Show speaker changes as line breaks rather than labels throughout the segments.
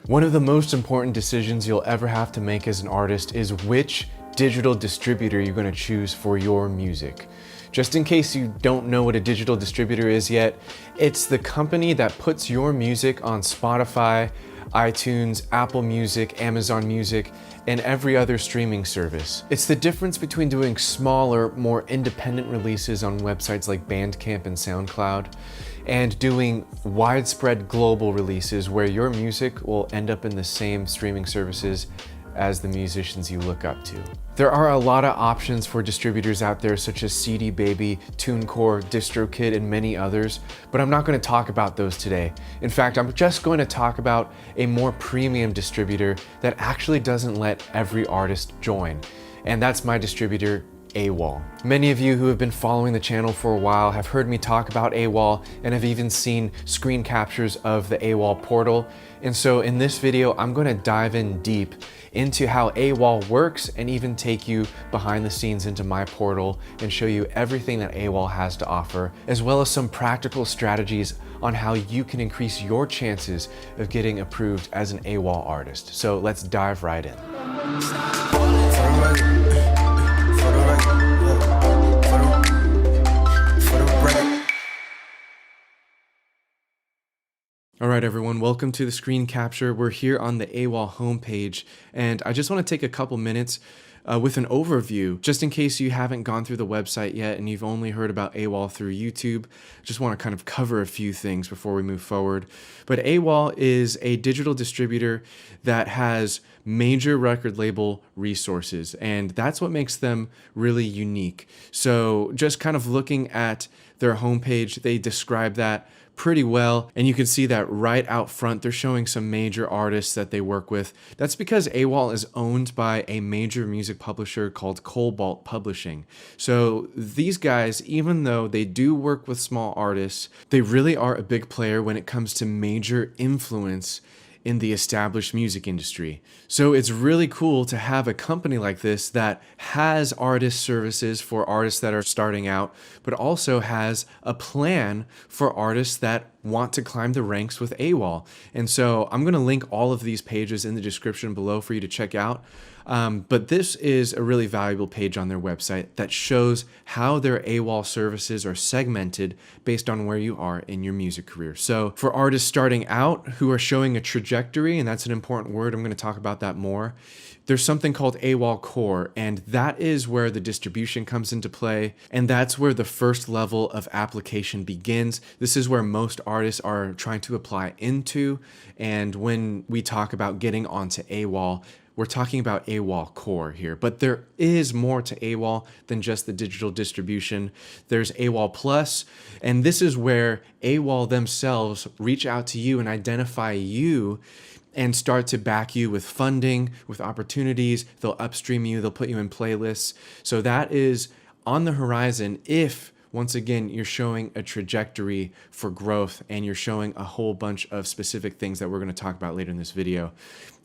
One of the most important decisions you'll ever have to make as an artist is which digital distributor you're going to choose for your music. Just in case you don't know what a digital distributor is yet, it's the company that puts your music on Spotify, iTunes, Apple Music, Amazon Music, and every other streaming service. It's the difference between doing smaller, more independent releases on websites like Bandcamp and SoundCloud, and doing widespread global releases where your music will end up in the same streaming services as the musicians you look up to. There are a lot of options for distributors out there such as CD Baby, TuneCore, DistroKid, and many others, but I'm not going to talk about those today. In fact, I'm just going to talk about a more premium distributor that actually doesn't let every artist join, and that's my distributor, AWAL. Many of you who have been following the channel for a while have heard me talk about AWAL and have even seen screen captures of the AWAL portal. And so in this video, I'm going to dive in deep into how AWAL works and even take you behind the scenes into my portal and show you everything that AWAL has to offer, as well as some practical strategies on how you can increase your chances of getting approved as an AWAL artist. So let's dive right in. All right, everyone, welcome to the screen capture. We're here on the AWAL homepage, and I just want to take a couple minutes with an overview, just in case you haven't gone through the website yet and you've only heard about AWAL through YouTube. Just want to kind of cover a few things before we move forward. But AWAL is a digital distributor that has major record label resources, and that's what makes them really unique. So just kind of looking at their homepage, they describe that pretty well, and you can see that right out front they're showing some major artists that they work with. That's because AWAL is owned by a major music publisher called Cobalt Publishing. So these guys, even though they do work with small artists, they really are a big player when it comes to major influence in the established music industry. So it's really cool to have a company like this that has artist services for artists that are starting out, but also has a plan for artists that want to climb the ranks with AWAL. And so I'm gonna link all of these pages in the description below for you to check out. But this is a really valuable page on their website that shows how their AWAL services are segmented based on where you are in your music career. So for artists starting out who are showing a trajectory, and that's an important word, I'm going to talk about that more, there's something called AWAL Core, and that is where the distribution comes into play, and that's where the first level of application begins. This is where most artists are trying to apply into, and when we talk about getting onto AWAL, we're talking about AWAL Core here, but there is more to AWAL than just the digital distribution. There's AWAL Plus, and this is where AWAL themselves reach out to you and identify you and start to back you with funding, with opportunities. They'll upstream you, they'll put you in playlists. So that is on the horizon if, once again, you're showing a trajectory for growth and you're showing a whole bunch of specific things that we're going to talk about later in this video.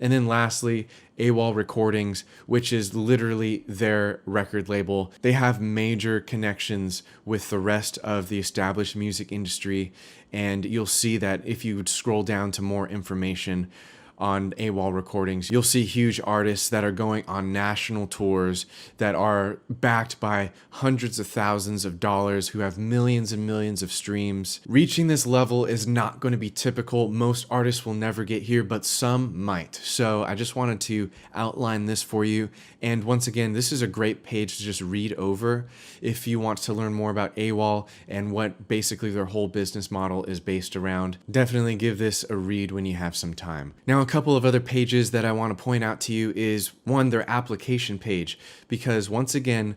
And then lastly, AWAL Recordings, which is literally their record label. They have major connections with the rest of the established music industry, and you'll see that if you would scroll down to more information on AWAL Recordings, you'll see huge artists that are going on national tours that are backed by hundreds of thousands of dollars, who have millions and millions of streams. Reaching this level is not going to be typical. Most artists will never get here, but some might. So I just wanted to outline this for you. And once again, this is a great page to just read over if you want to learn more about AWAL and what basically their whole business model is based around. Definitely give this a read when you have some time. Now, a couple of other pages that I want to point out to you is, one, their application page, because once again,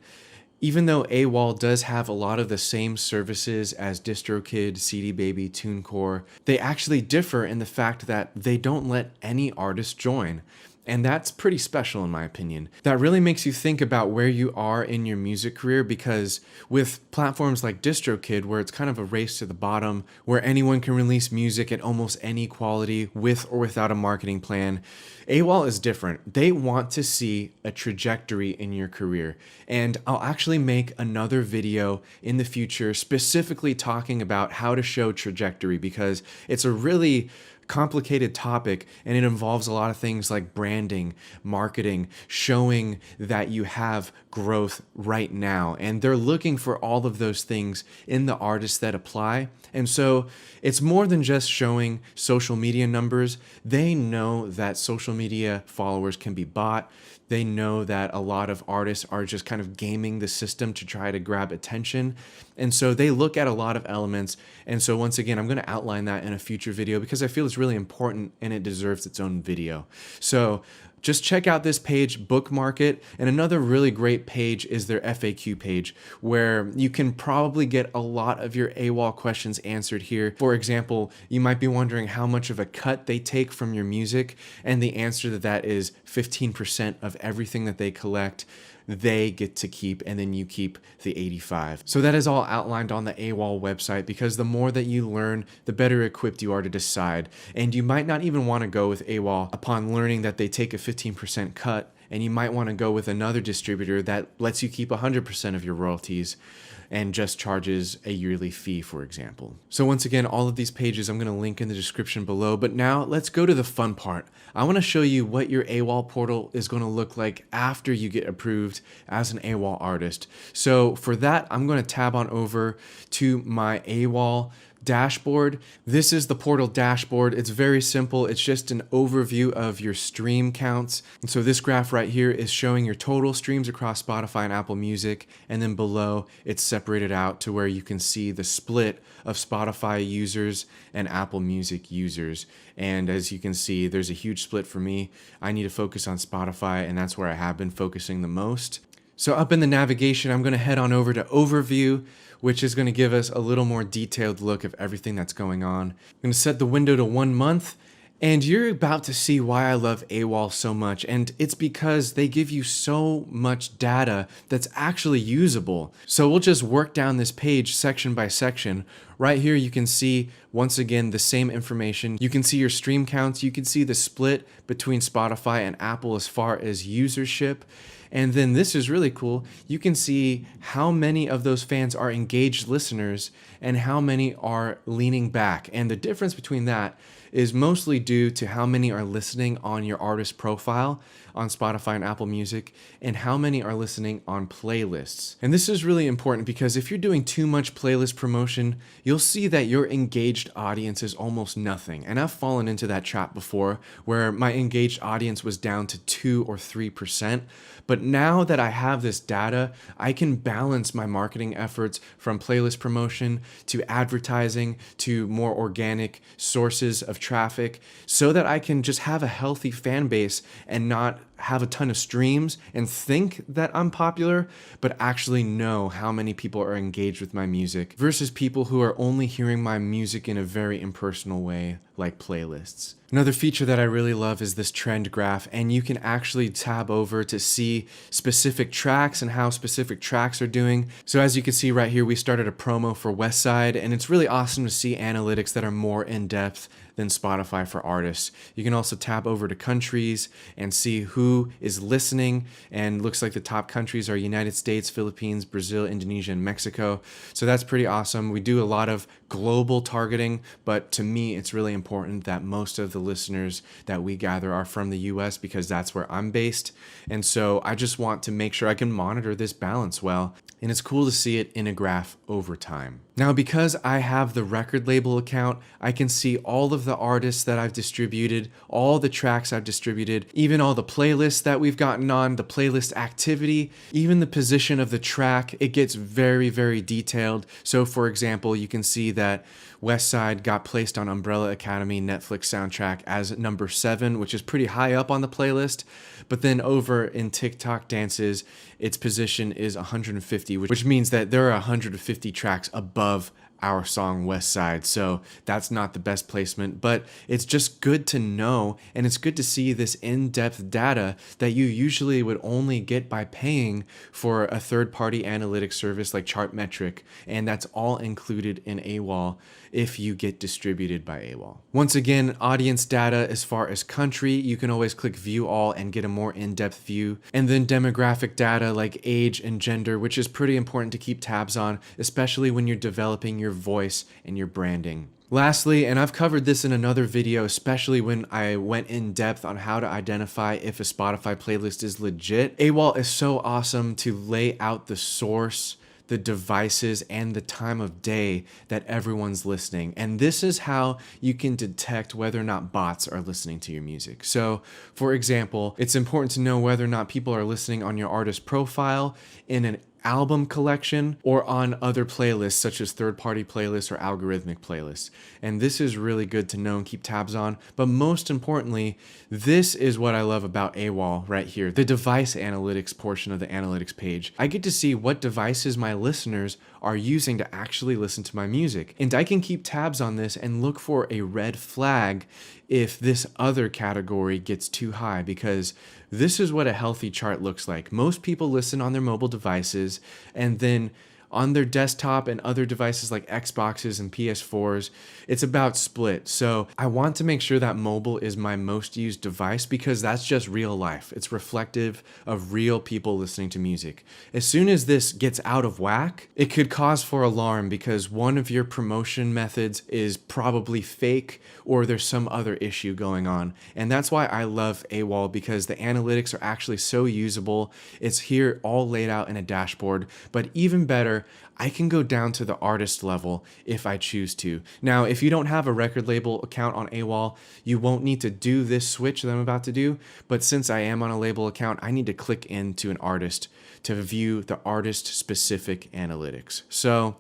even though AWAL does have a lot of the same services as DistroKid, CD Baby, TuneCore, they actually differ in the fact that they don't let any artist join. And that's pretty special in my opinion. That really makes you think about where you are in your music career, because with platforms like DistroKid, where it's kind of a race to the bottom, where anyone can release music at almost any quality with or without a marketing plan, AWAL is different. They want to see a trajectory in your career. And I'll actually make another video in the future specifically talking about how to show trajectory, because it's a really complicated topic, and it involves a lot of things like branding, marketing, showing that you have growth right now. And they're looking for all of those things in the artists that apply. And so it's more than just showing social media numbers. They know that social media followers can be bought. They know that a lot of artists are just kind of gaming the system to try to grab attention. And so they look at a lot of elements. And so once again, I'm going to outline that in a future video because I feel it's really important and it deserves its own video. So just check out this page, bookmark it. And another really great page is their FAQ page, where you can probably get a lot of your AWAL questions answered here. For example, you might be wondering how much of a cut they take from your music, and the answer to that is 15% of everything that they collect they get to keep, and then you keep the 85. So that is all outlined on the AWAL website, because the more that you learn, the better equipped you are to decide. And you might not even want to go with AWAL upon learning that they take a 15% cut, and you might want to go with another distributor that lets you keep 100% of your royalties and just charges a yearly fee, for example. So once again, all of these pages I'm going to link in the description below, but now let's go to the fun part. I want to show you what your AWAL portal is going to look like after you get approved as an AWAL artist. So for that, I'm going to tab on over to my AWAL dashboard. This is the portal dashboard. It's very simple. It's just an overview of your stream counts. And so this graph right here is showing your total streams across Spotify and Apple Music. And then below, it's separated out to where you can see the split of Spotify users and Apple Music users. And as you can see, there's a huge split for me. I need to focus on Spotify, and that's where I have been focusing the most. So up in the navigation, I'm going to head on over to Overview, which is going to give us a little more detailed look of everything that's going on. I'm going to set the window to 1 month, and you're about to see why I love AWAL so much. And it's because they give you so much data that's actually usable. So we'll just work down this page section by section. Right here, you can see, once again, the same information. You can see your stream counts. You can see the split between Spotify and Apple as far as usership. And then this is really cool. You can see how many of those fans are engaged listeners and how many are leaning back. And the difference between that is mostly due to how many are listening on your artist profile on Spotify and Apple Music, and how many are listening on playlists. And this is really important because if you're doing too much playlist promotion, you'll see that your engaged audience is almost nothing. And I've fallen into that trap before where my engaged audience was down to 2 or 3%. But now that I have this data, I can balance my marketing efforts from playlist promotion to advertising to more organic sources of traffic so that I can just have a healthy fan base and not have a ton of streams and think that I'm popular, but actually know how many people are engaged with my music versus people who are only hearing my music in a very impersonal way, like playlists. Another feature that I really love is this trend graph, and you can actually tab over to see specific tracks and how specific tracks are doing. So as you can see right here, we started a promo for Westside, and it's really awesome to see analytics that are more in-depth than Spotify for artists. You can also tab over to countries and see who is listening, and looks like the top countries are United States, Philippines, Brazil, Indonesia, and Mexico. So that's pretty awesome. We do a lot of global targeting, but to me, it's really important that most of the listeners that we gather are from the US because that's where I'm based. And so I just want to make sure I can monitor this balance well. And it's cool to see it in a graph over time. Now, because I have the record label account, I can see all of the artists that I've distributed, all the tracks I've distributed, even all the playlists that we've gotten on, the playlist activity, even the position of the track. It gets very, very detailed. So for example, you can see that Westside got placed on Umbrella Academy Netflix soundtrack as number 7, which is pretty high up on the playlist. But then over in TikTok dances, its position is 150, which means that there are 150 tracks above our song Westside. So that's not the best placement, but it's just good to know, and it's good to see this in-depth data that you usually would only get by paying for a third-party analytics service like Chartmetric, and that's all included in AWAL if you get distributed by AWAL. Once again, audience data as far as country, you can always click view all and get a more in-depth view. And then demographic data like age and gender, which is pretty important to keep tabs on, especially when you're developing your voice and your branding. Lastly, and I've covered this in another video, especially when I went in depth on how to identify if a Spotify playlist is legit, AWAL is so awesome to lay out the source, the devices, and the time of day that everyone's listening. And this is how you can detect whether or not bots are listening to your music. So, for example, it's important to know whether or not people are listening on your artist profile, in an album collection, or on other playlists such as third-party playlists or algorithmic playlists. And this is really good to know and keep tabs on. But most importantly, this is what I love about AWAL right here, the device analytics portion of the analytics page. I get to see what devices my listeners are using to actually listen to my music. And I can keep tabs on this and look for a red flag if this other category gets too high, because this is what a healthy chart looks like. Most people listen on their mobile devices, and then on their desktop and other devices like Xboxes and PS4s, it's about split. So I want to make sure that mobile is my most used device, because that's just real life. It's reflective of real people listening to music. As soon as this gets out of whack, it could cause for alarm, because one of your promotion methods is probably fake, or there's some other issue going on. And that's why I love AWAL, because the analytics are actually so usable. It's here all laid out in a dashboard, but even better, I can go down to the artist level if I choose to. Now, if you don't have a record label account on AWAL, you won't need to do this switch that I'm about to do. But since I am on a label account, I need to click into an artist to view the artist-specific analytics. So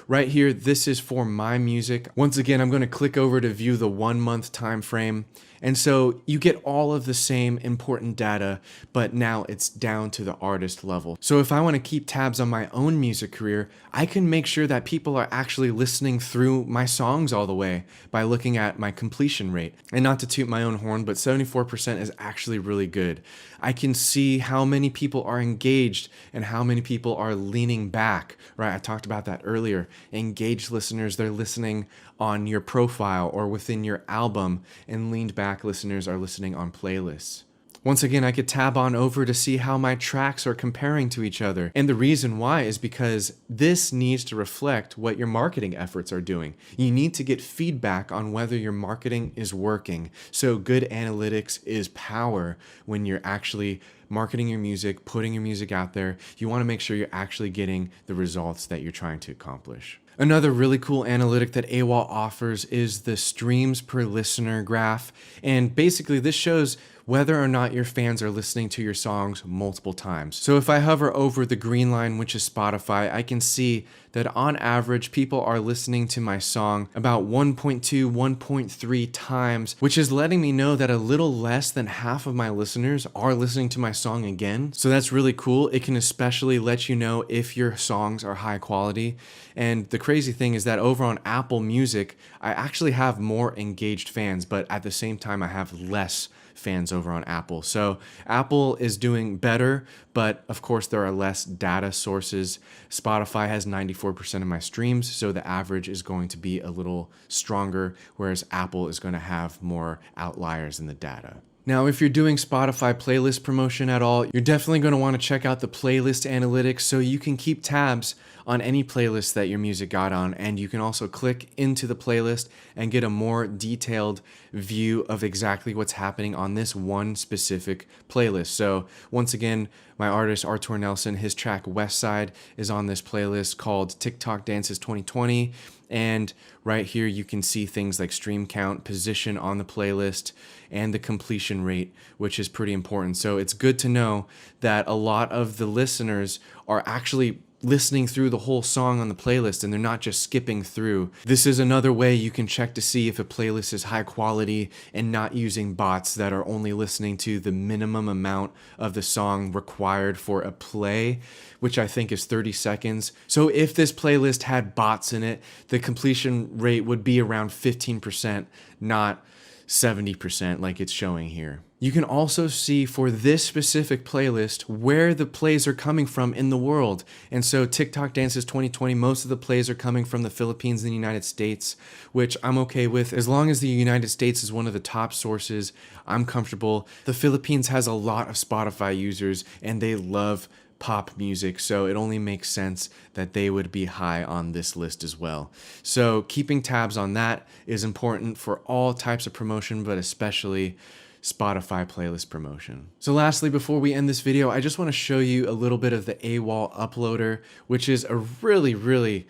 right here, this is for my music. Once again, I'm going to click over to view the 1 month time frame. And so you get all of the same important data, but now it's down to the artist level. So if I want to keep tabs on my own music career, I can make sure that people are actually listening through my songs all the way by looking at my completion rate. And not to toot my own horn, but 74% is actually really good. I can see how many people are engaged and how many people are leaning back, right? I talked about that earlier. Engaged listeners, they're listening on your profile or within your album, and leaned back listeners are listening on playlists. Once again, I could tab on over to see how my tracks are comparing to each other. And the reason why is because this needs to reflect what your marketing efforts are doing. You need to get feedback on whether your marketing is working. So good analytics is power when you're actually marketing your music, putting your music out there. You want to make sure you're actually getting the results that you're trying to accomplish. Another really cool analytic that AWAL offers is the streams per listener graph. And basically this shows whether or not your fans are listening to your songs multiple times. So if I hover over the green line, which is Spotify, I can see that on average, people are listening to my song about 1.2, 1.3 times, which is letting me know that a little less than half of my listeners are listening to my song again. So that's really cool. It can especially let you know if your songs are high quality. And the crazy thing is that over on Apple Music, I actually have more engaged fans, but at the same time, I have less fans over on Apple. So Apple is doing better, but of course there are less data sources. Spotify has 94% of my streams, so the average is going to be a little stronger, whereas Apple is going to have more outliers in the data. Now, if you're doing Spotify playlist promotion at all, you're definitely going to want to check out the playlist analytics so you can keep tabs on any playlist that your music got on, and you can also click into the playlist and get a more detailed view of exactly what's happening on this one specific playlist. So once again, my artist Artur Nelson, his track West Side is on this playlist called TikTok Dances 2020. And right here, you can see things like stream count, position on the playlist, and the completion rate, which is pretty important. So it's good to know that a lot of the listeners are actually listening through the whole song on the playlist, and they're not just skipping through. This is another way you can check to see if a playlist is high quality and not using bots that are only listening to the minimum amount of the song required for a play, which I think is 30 seconds. So if this playlist had bots in it, the completion rate would be around 15%, not 70% like it's showing here. You can also see for this specific playlist where the plays are coming from in the world. And so TikTok Dances 2020, most of the plays are coming from the Philippines and the United States, which I'm okay with. As long as the United States is one of the top sources, I'm comfortable. The Philippines has a lot of Spotify users and they love pop music, so it only makes sense that they would be high on this list as well. So keeping tabs on that is important for all types of promotion, but especially Spotify playlist promotion. So lastly, before we end this video, I just want to show you a little bit of the AWAL uploader, which is a really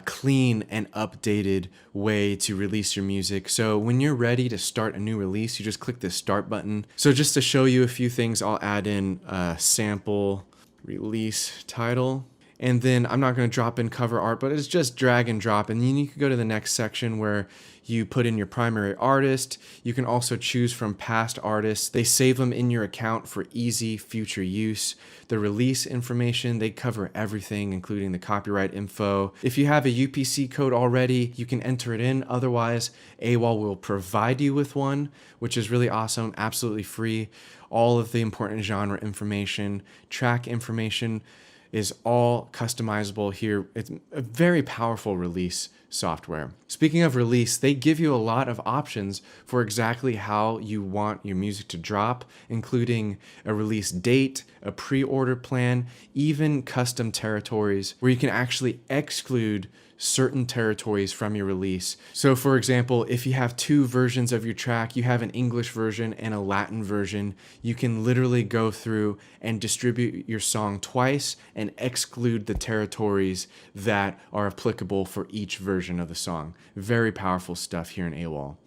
clean and updated way to release your music. So when you're ready to start a new release, you just click the start button. So just to show you a few things, I'll add in a sample release title. And then I'm not going to drop in cover art, but it's just drag and drop. And then you can go to the next section where you put in your primary artist. You can also choose from past artists. They save them in your account for easy future use. The release information, they cover everything, including the copyright info. If you have a UPC code already, you can enter it in. Otherwise, AWAL will provide you with one, which is really awesome, absolutely free. All of the important genre information, track information, is all customizable here. It's a very powerful release software. Speaking of release, they give you a lot of options for exactly how you want your music to drop, including a release date, a pre-order plan, even custom territories where you can actually exclude certain territories from your release. So for example, if you have two versions of your track, you have an English version and a Latin version, you can literally go through and distribute your song twice and exclude the territories that are applicable for each version of the song. Very powerful stuff here in AWAL.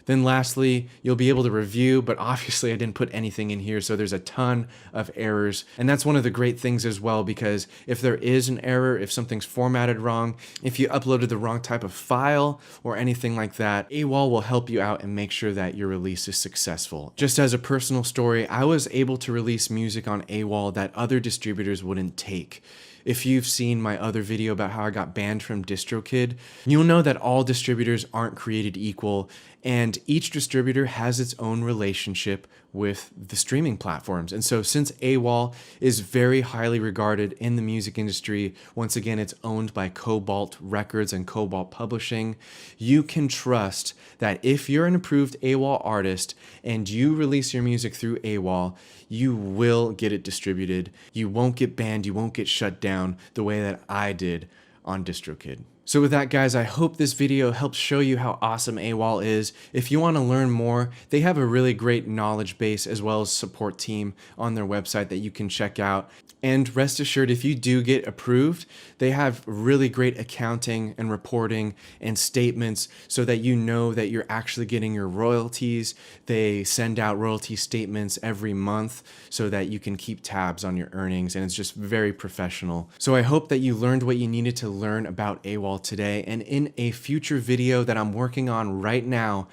Then lastly, you'll be able to review, but obviously I didn't put anything in here, so there's a ton of errors. And that's one of the great things as well, because if there is an error, if something's formatted wrong, if you uploaded the wrong type of file or anything like that, AWAL will help you out and make sure that your release is successful. Just as a personal story, I was able to release music on AWAL that other distributors wouldn't take. If you've seen my other video about how I got banned from DistroKid, you'll know that all distributors aren't created equal, and each distributor has its own relationship with the streaming platforms. And so since AWAL is very highly regarded in the music industry, once again, it's owned by Cobalt Records and Cobalt Publishing, you can trust that if you're an approved AWAL artist and you release your music through AWAL, you will get it distributed. You won't get banned, you won't get shut down the way that I did on DistroKid. So with that, guys, I hope this video helps show you how awesome AWAL is. If you want to learn more, they have a really great knowledge base as well as support team on their website that you can check out. And rest assured, if you do get approved, they have really great accounting and reporting and statements so that you know that you're actually getting your royalties. They send out royalty statements every month so that you can keep tabs on your earnings, and it's just very professional. So I hope that you learned what you needed to learn about AWAL today, and in a future video that I'm working on right now,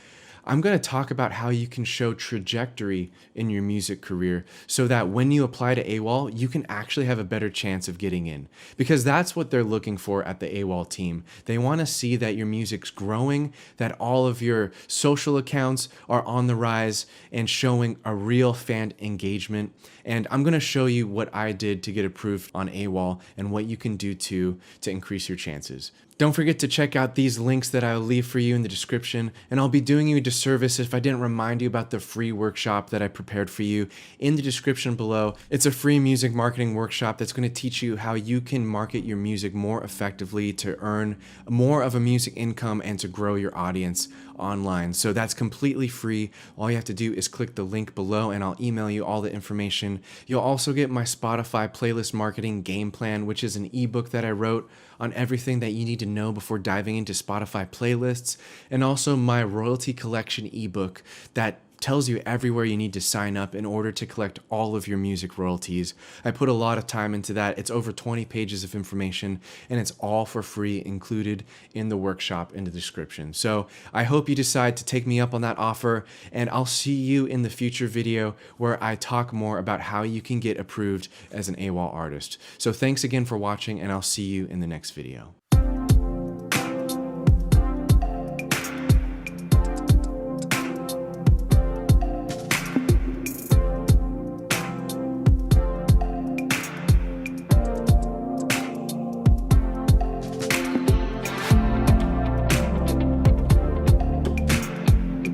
I'm going to talk about how you can show trajectory in your music career so that when you apply to AWAL, you can actually have a better chance of getting in. Because that's what they're looking for at the AWAL team. They want to see that your music's growing, that all of your social accounts are on the rise and showing a real fan engagement. And I'm going to show you what I did to get approved on AWAL and what you can do to increase your chances. Don't forget to check out these links that I'll leave for you in the description, and I'll be doing you a disservice if I didn't remind you about the free workshop that I prepared for you in the description below. It's a free music marketing workshop that's going to teach you how you can market your music more effectively to earn more of a music income and to grow your audience online. So that's completely free. All you have to do is click the link below and I'll email you all the information. You'll also get my Spotify playlist marketing game plan, which is an ebook that I wrote on everything that you need to know before diving into Spotify playlists, and also my royalty collection ebook that tells you everywhere you need to sign up in order to collect all of your music royalties. I put a lot of time into that. It's over 20 pages of information, and it's all for free included in the workshop in the description. So I hope you decide to take me up on that offer, and I'll see you in the future video where I talk more about how you can get approved as an AWAL artist. So thanks again for watching, and I'll see you in the next video.